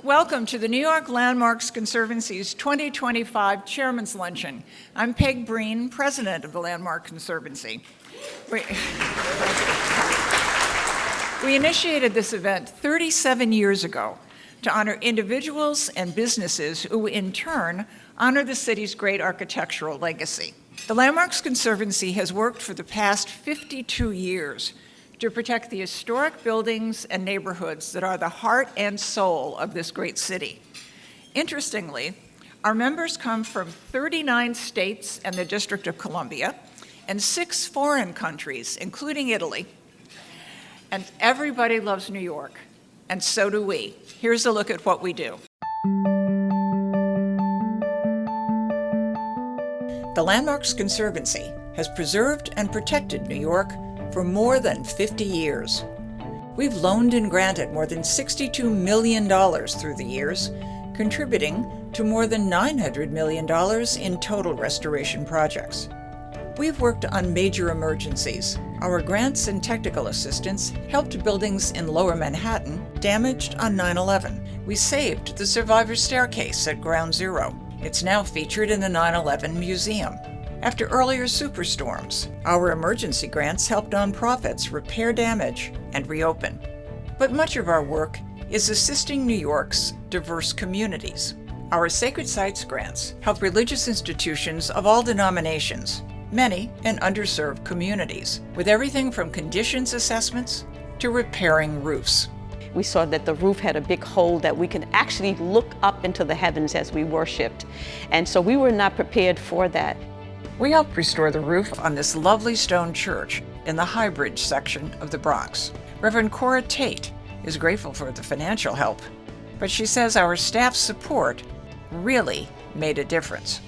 Welcome to the New York Landmarks Conservancy's 2025 Chairman's Luncheon. I'm Peg Breen, President of the Landmark Conservancy. We initiated this event 37 years ago to honor individuals and businesses who, in turn, honor the city's great architectural legacy. The Landmarks Conservancy has worked for the past 52 years to protect the historic buildings and neighborhoods that are the heart and soul of this great city. Interestingly, our members come from 39 states and the District of Columbia, and 6 foreign countries, including Italy. And everybody loves New York, and so do we. Here's a look at what we do. The Landmarks Conservancy has preserved and protected New York for more than 50 years. We've loaned and granted more than $62 million through the years, contributing to more than $900 million in total restoration projects. We've worked on major emergencies. Our grants and technical assistance helped buildings in Lower Manhattan damaged on 9/11. We saved the survivor staircase at Ground Zero. It's now featured in the 9/11 Museum. After earlier superstorms, our emergency grants helped nonprofits repair damage and reopen. But much of our work is assisting New York's diverse communities. Our Sacred Sites grants help religious institutions of all denominations, many in underserved communities, with everything from conditions assessments to repairing roofs. We saw that the roof had a big hole that we could actually look up into the heavens as we worshiped. And so we were not prepared for that. We helped restore the roof on this lovely stone church in the High Bridge section of the Bronx. Reverend Cora Tate is grateful for the financial help, but she says our staff's support really made a difference.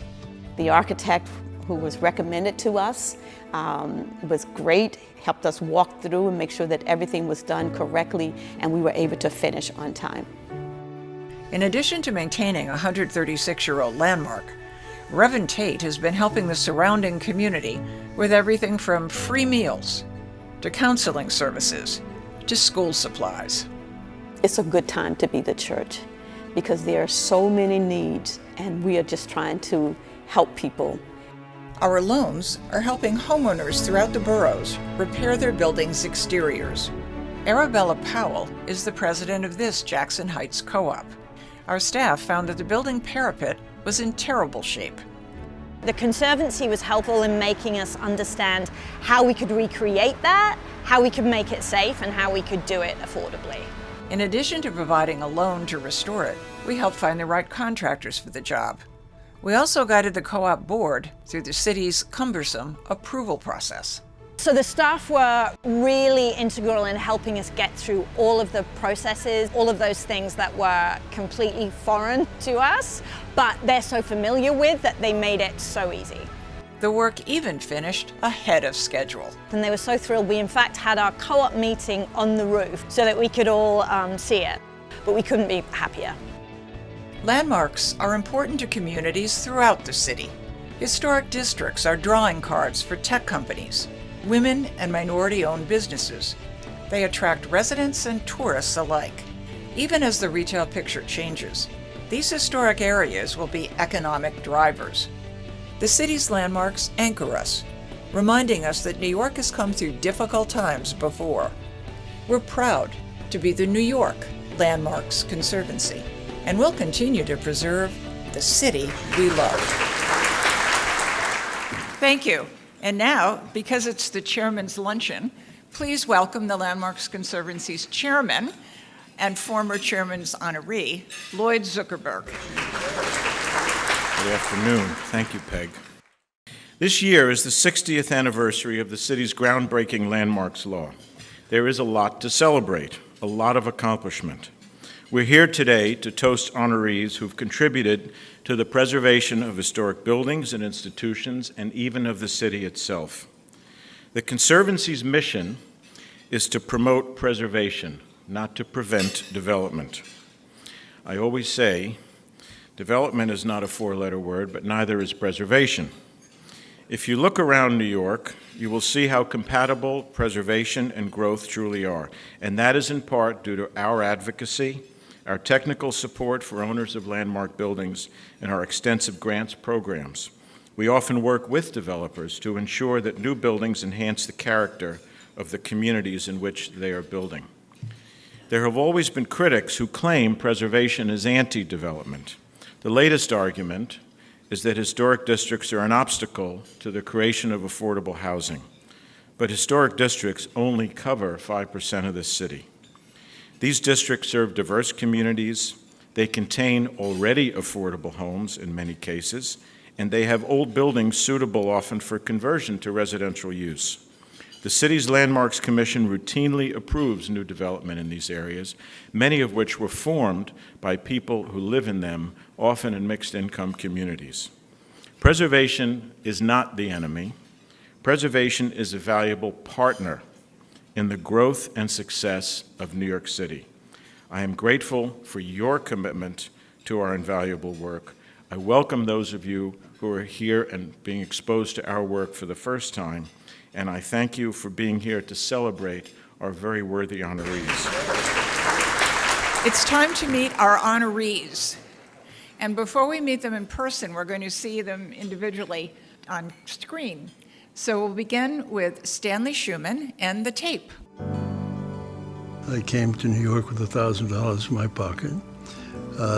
The architect who was recommended to us was great, helped us walk through and make sure that everything was done correctly and we were able to finish on time. In addition to maintaining a 136-year-old landmark, Reverend Tate has been helping the surrounding community with everything from free meals to counseling services to school supplies. It's a good time to be the church because there are so many needs and we are just trying to help people. Our loans are helping homeowners throughout the boroughs repair their buildings' exteriors. Arabella Powell is the president of this Jackson Heights co-op. Our staff found that the building parapet was in terrible shape. The Conservancy was helpful in making us understand how we could recreate that, how we could make it safe, and how we could do it affordably. In addition to providing a loan to restore it, we helped find the right contractors for the job. We also guided the co-op board through the city's cumbersome approval process. So the staff were really integral in helping us get through all of the processes, all of those things that were completely foreign to us, but they're so familiar with that they made it so easy. The work even finished ahead of schedule. And they were so thrilled. We in fact had our co-op meeting on the roof so that we could all see it, but we couldn't be happier. Landmarks are important to communities throughout the city. Historic districts are drawing cards for tech companies, women and minority-owned businesses. They attract residents and tourists alike. Even as the retail picture changes, these historic areas will be economic drivers. The city's landmarks anchor us, reminding us that New York has come through difficult times before. We're proud to be the New York Landmarks Conservancy, and we'll continue to preserve the city we love. Thank you. And now, because it's the Chairman's Luncheon, please welcome the Landmarks Conservancy's chairman and former chairman's honoree, Lloyd Zuckerberg. Good afternoon. Thank you, Peg. This year is the 60th anniversary of the city's groundbreaking landmarks law. There is a lot to celebrate, a lot of accomplishment. We're here today to toast honorees who've contributed to the preservation of historic buildings and institutions, and even of the city itself. The Conservancy's mission is to promote preservation, not to prevent development. I always say, development is not a four-letter word, but neither is preservation. If you look around New York, you will see how compatible preservation and growth truly are, and that is in part due to our advocacy, our technical support for owners of landmark buildings, and our extensive grants programs. We often work with developers to ensure that new buildings enhance the character of the communities in which they are building. There have always been critics who claim preservation is anti-development. The latest argument is that historic districts are an obstacle to the creation of affordable housing. But historic districts only cover 5% of the city. These districts serve diverse communities, they contain already affordable homes in many cases, and they have old buildings suitable often for conversion to residential use. The city's Landmarks Commission routinely approves new development in these areas, many of which were formed by people who live in them, often in mixed-income communities. Preservation is not the enemy. Preservation is a valuable partner in the growth and success of New York City. I am grateful for your commitment to our invaluable work. I welcome those of you who are here and being exposed to our work for the first time, and I thank you for being here to celebrate our very worthy honorees. It's time to meet our honorees. And before we meet them in person, we're going to see them individually on screen. So we'll begin with Stanley Schuman and the tape. I came to New York with $1,000 in my pocket.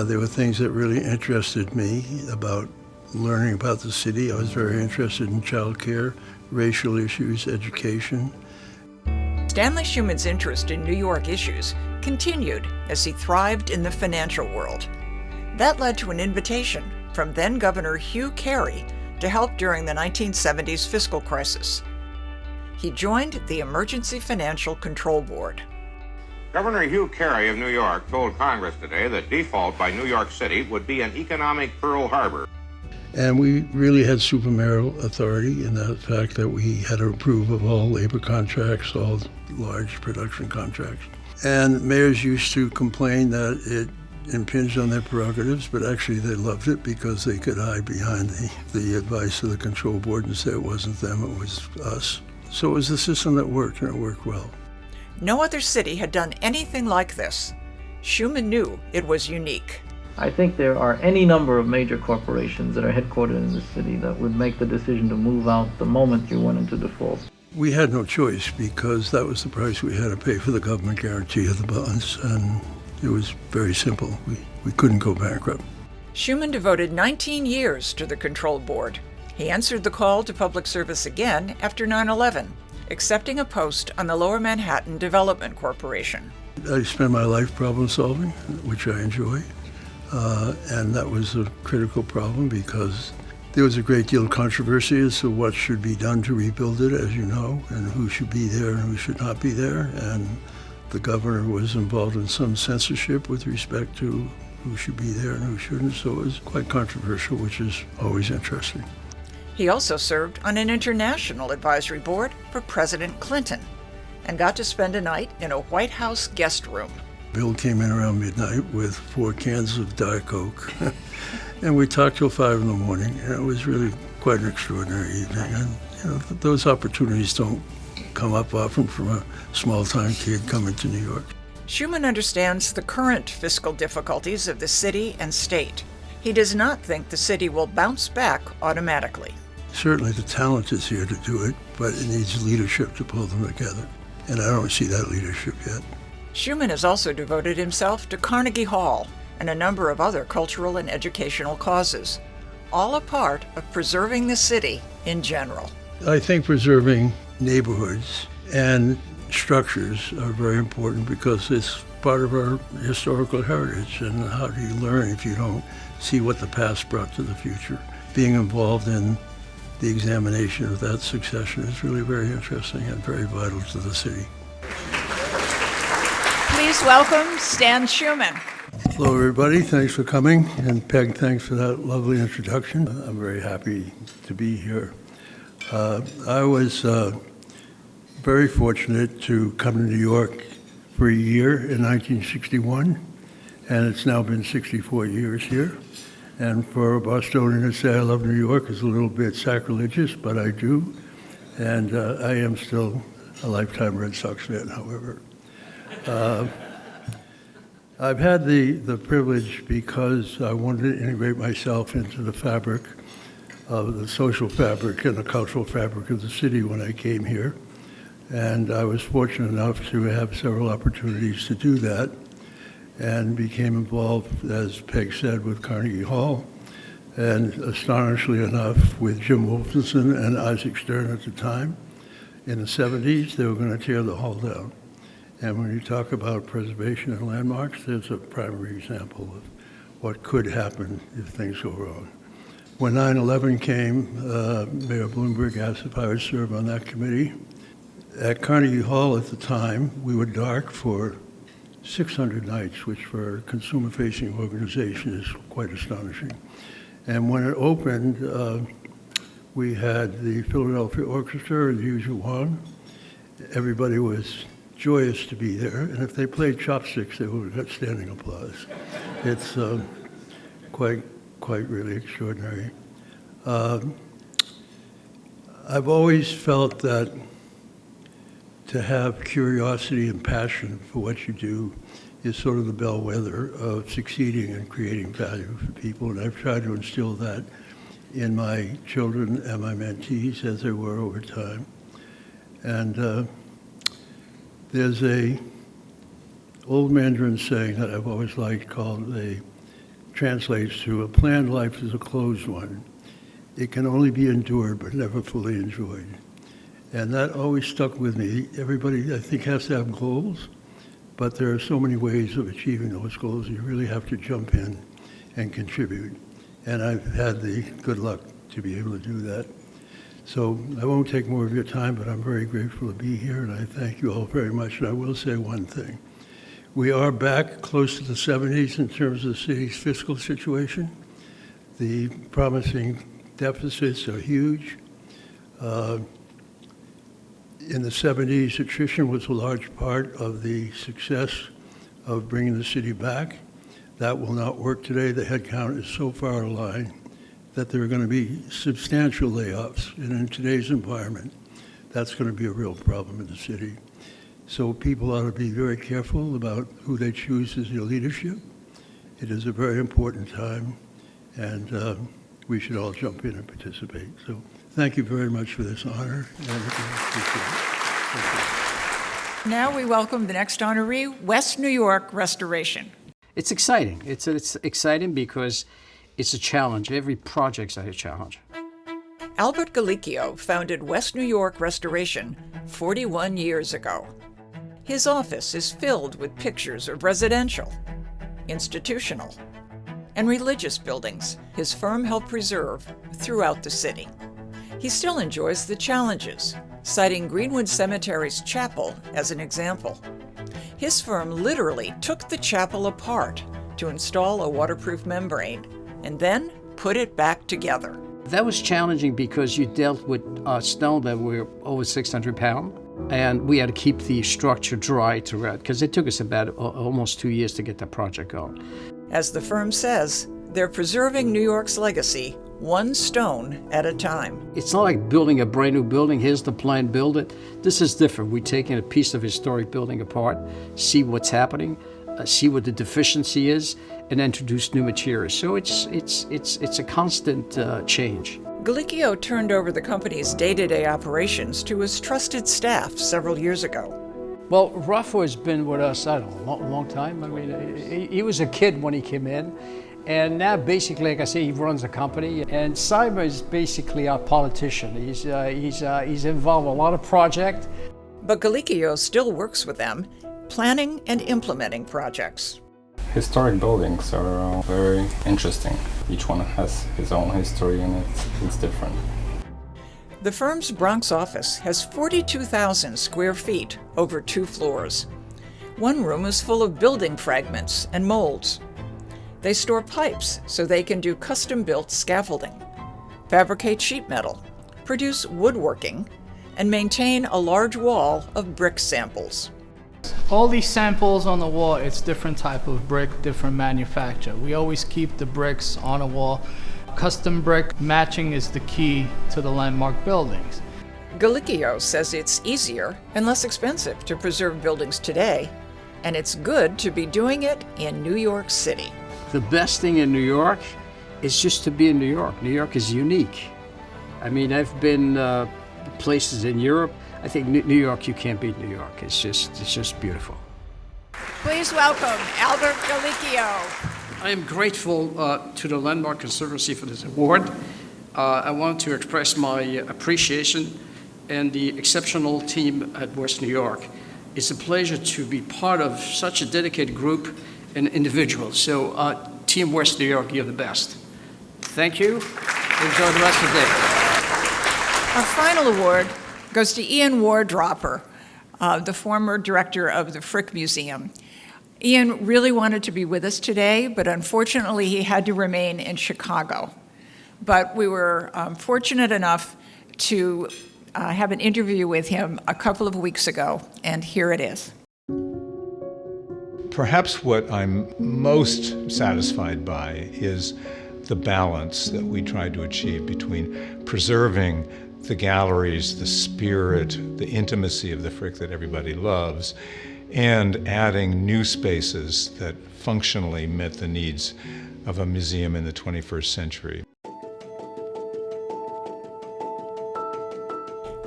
There were things that really interested me about learning about the city. I was very interested in childcare, racial issues, education. Stanley Schuman's interest in New York issues continued as he thrived in the financial world. That led to an invitation from then-Governor Hugh Carey to help during the 1970s fiscal crisis. He joined the Emergency Financial Control Board. Governor Hugh Carey of New York told Congress today that default by New York City would be an economic Pearl Harbor. And we really had supermario authority in the fact that we had to approve of all labor contracts, all large production contracts. And mayors used to complain that it impinged on their prerogatives, but actually they loved it because they could hide behind the advice of the control board and say it wasn't them, it was us. So it was a system that worked, and it worked well. No other city had done anything like this. Schuman knew it was unique. I think there are any number of major corporations that are headquartered in the city that would make the decision to move out the moment you went into default. We had no choice because that was the price we had to pay for the government guarantee of the bonds, and it was very simple. We couldn't go bankrupt. Schuman devoted 19 years to the control board. He answered the call to public service again after 9/11, accepting a post on the Lower Manhattan Development Corporation. I spend my life problem solving, which I enjoy, and that was a critical problem because there was a great deal of controversy as to what should be done to rebuild it, as you know, and who should be there and who should not be there. And the governor was involved in some censorship with respect to who should be there and who shouldn't, so it was quite controversial, which is always interesting. He also served on an international advisory board for President Clinton and got to spend a night in a White House guest room. Bill came in around midnight with 4 cans of Diet Coke, and we talked till 5 in the morning, and it was really quite an extraordinary evening. And those opportunities don't come up often from a small-time kid coming to New York. Schuman understands the current fiscal difficulties of the city and state. He does not think the city will bounce back automatically. Certainly the talent is here to do it, but it needs leadership to pull them together, and I don't see that leadership yet. Schuman has also devoted himself to Carnegie Hall and a number of other cultural and educational causes, all a part of preserving the city in general. I think preserving neighborhoods and structures are very important because it's part of our historical heritage, and how do you learn if you don't see what the past brought to the future? Being involved in the examination of that succession is really very interesting and very vital to the city. Please welcome Stan Schuman. Hello everybody, thanks for coming, and Peg, thanks for that lovely introduction. I'm very happy to be here. I was very fortunate to come to New York for a year in 1961, and it's now been 64 years here. And for a Bostonian to say I love New York is a little bit sacrilegious, but I do. And I am still a lifetime Red Sox fan, however. I've had the privilege, because I wanted to integrate myself into the fabric of the social fabric and the cultural fabric of the city when I came here. And I was fortunate enough to have several opportunities to do that, and became involved, as Peg said, with Carnegie Hall, and astonishingly enough, with Jim Wolfenson and Isaac Stern at the time. In the 70s, they were going to tear the hall down. And when you talk about preservation and landmarks, there's a primary example of what could happen if things go wrong. When 9/11 came, Mayor Bloomberg asked if I would serve on that committee. At Carnegie Hall at the time, we were dark for 600 nights, which for a consumer-facing organization is quite astonishing. And when it opened, we had the Philadelphia Orchestra and Yu Zhuang. Everybody was joyous to be there, and if they played chopsticks, they would have got standing applause. It's quite really extraordinary. I've always felt that to have curiosity and passion for what you do is sort of the bellwether of succeeding and creating value for people, and I've tried to instill that in my children and my mentees as they were over time. And there's a old Mandarin saying that I've always liked called, translates to, a planned life is a closed one. It can only be endured but never fully enjoyed. And that always stuck with me. Everybody, I think, has to have goals, but there are so many ways of achieving those goals. You really have to jump in and contribute. And I've had the good luck to be able to do that. So I won't take more of your time, but I'm very grateful to be here, and I thank you all very much. And I will say one thing. We are back close to the 70s in terms of the city's fiscal situation. The promising deficits are huge. In the 70s, attrition was a large part of the success of bringing the city back. That will not work today. The headcount is so far aligned that there are going to be substantial layoffs. And in today's environment, that's going to be a real problem in the city. So people ought to be very careful about who they choose as their leadership. It is a very important time, and we should all jump in and participate. So thank you very much for this honor. And I appreciate it. Now we welcome the next honoree, West New York Restoration. It's exciting. It's exciting because it's a challenge. Every project's a challenge. Albert Galicchio founded West New York Restoration 41 years ago. His office is filled with pictures of residential, institutional, and religious buildings his firm helped preserve throughout the city. He still enjoys the challenges, citing Greenwood Cemetery's chapel as an example. His firm literally took the chapel apart to install a waterproof membrane and then put it back together. That was challenging because you dealt with stone that were over 600 pounds, and we had to keep the structure dry throughout because it took us about almost 2 years to get that project going. As the firm says, they're preserving New York's legacy one stone at a time. It's not like building a brand new building, here's the plan, build it. This is different. We're taking a piece of historic building apart, see what's happening, see what the deficiency is, and introduce new materials. So it's a constant change. Galicchio turned over the company's day-to-day operations to his trusted staff several years ago. Well, Rafa has been with us, I don't know, a long time. I mean, he was a kid when he came in. And now, basically, like I say, he runs a company. And Simon is basically our politician. He's involved in a lot of projects. But Galicchio still works with them, planning and implementing projects. Historic buildings are very interesting. Each one has his own history, and it's different. The firm's Bronx office has 42,000 square feet over 2 floors. One room is full of building fragments and molds. They store pipes so they can do custom-built scaffolding, fabricate sheet metal, produce woodworking, and maintain a large wall of brick samples. All these samples on the wall, it's different type of brick, different manufacturer. We always keep the bricks on a wall. Custom brick matching is the key to the landmark buildings. Galicchio says it's easier and less expensive to preserve buildings today and it's good to be doing it in New York City. The best thing in New York is just to be in New York. New York is unique. I mean, I've been places in Europe. I think New York, you can't beat New York. It's just beautiful. Please welcome Albert Galicchio. I am grateful to the Landmark Conservancy for this award. I want to express my appreciation and the exceptional team at West New York. It's a pleasure to be part of such a dedicated group and individuals. So, Team West New York, you're the best. Thank you. Enjoy the rest of the day. Our final award goes to Ian Wardropper, the former director of the Frick Museum. Ian really wanted to be with us today, but unfortunately he had to remain in Chicago. But we were fortunate enough to have an interview with him a couple of weeks ago, and here it is. Perhaps what I'm most satisfied by is the balance that we tried to achieve between preserving the galleries, the spirit, the intimacy of the Frick that everybody loves, and adding new spaces that functionally met the needs of a museum in the 21st century.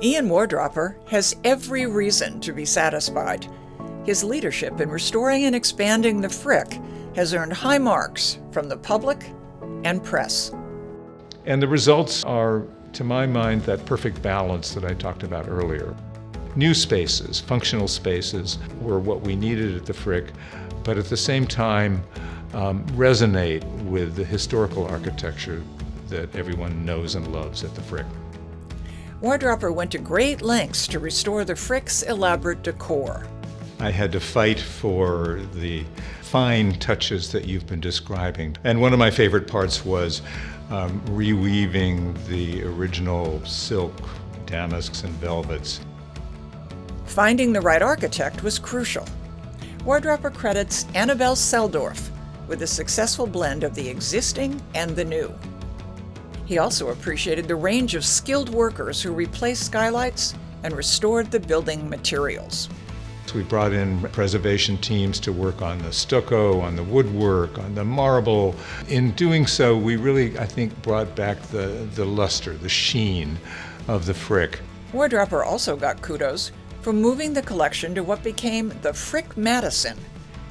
Ian Wardropper has every reason to be satisfied. His leadership in restoring and expanding the Frick has earned high marks from the public and press. And the results are, to my mind, that perfect balance that I talked about earlier. New spaces, functional spaces, were what we needed at the Frick, but at the same time resonate with the historical architecture that everyone knows and loves at the Frick. Wardropper went to great lengths to restore the Frick's elaborate decor. I had to fight for the fine touches that you've been describing. And one of my favorite parts was reweaving the original silk, damasks, and velvets. Finding the right architect was crucial. Wardropper credits Annabelle Seldorf with a successful blend of the existing and the new. He also appreciated the range of skilled workers who replaced skylights and restored the building materials. We brought in preservation teams to work on the stucco, on the woodwork, on the marble. In doing so, we really, I think, brought back the luster, the sheen of the Frick. Wardropper also got kudos for moving the collection to what became the Frick Madison,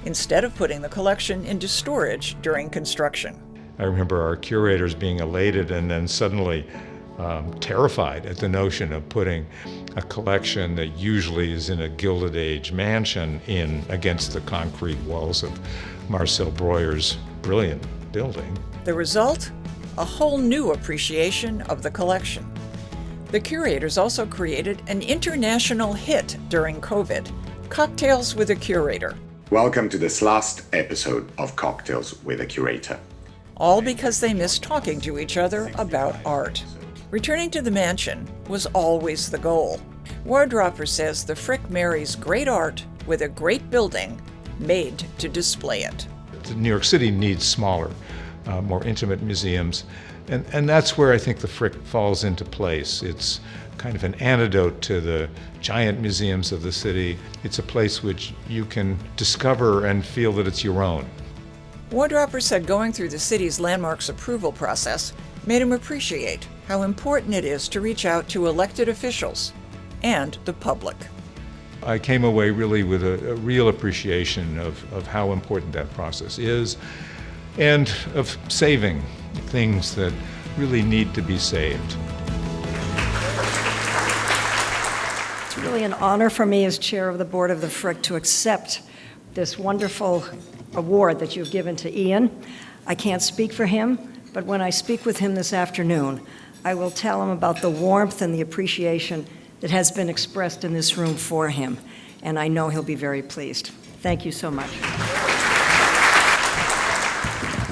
instead of putting the collection into storage during construction. I remember our curators being elated and then suddenly terrified at the notion of putting a collection that usually is in a Gilded Age mansion in against the concrete walls of Marcel Breuer's brilliant building. The result? A whole new appreciation of the collection. The curators also created an international hit during COVID, Cocktails with a Curator. Welcome to this last episode of Cocktails with a Curator. All because they missed talking to each other about art. Returning to the mansion was always the goal. Wardropper says the Frick marries great art with a great building made to display it. New York City needs smaller, more intimate museums, and that's where I think the Frick falls into place. It's kind of an antidote to the giant museums of the city. It's a place which you can discover and feel that it's your own. Wardropper said going through the city's landmarks approval process made him appreciate how important it is to reach out to elected officials and the public. I came away really with a real appreciation of how important that process is and of saving things that really need to be saved. It's really an honor for me as chair of the board of the Frick to accept this wonderful award that you've given to Ian. I can't speak for him, but when I speak with him this afternoon, I will tell him about the warmth and the appreciation that has been expressed in this room for him, and I know he'll be very pleased. Thank you so much.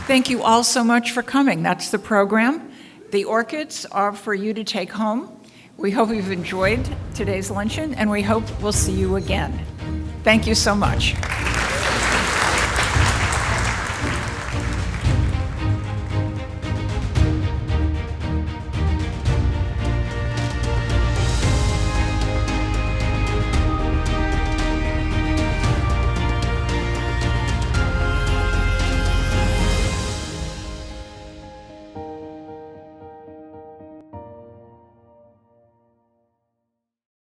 Thank you all so much for coming. That's the program. The orchids are for you to take home. We hope you've enjoyed today's luncheon, and we hope we'll see you again. Thank you so much.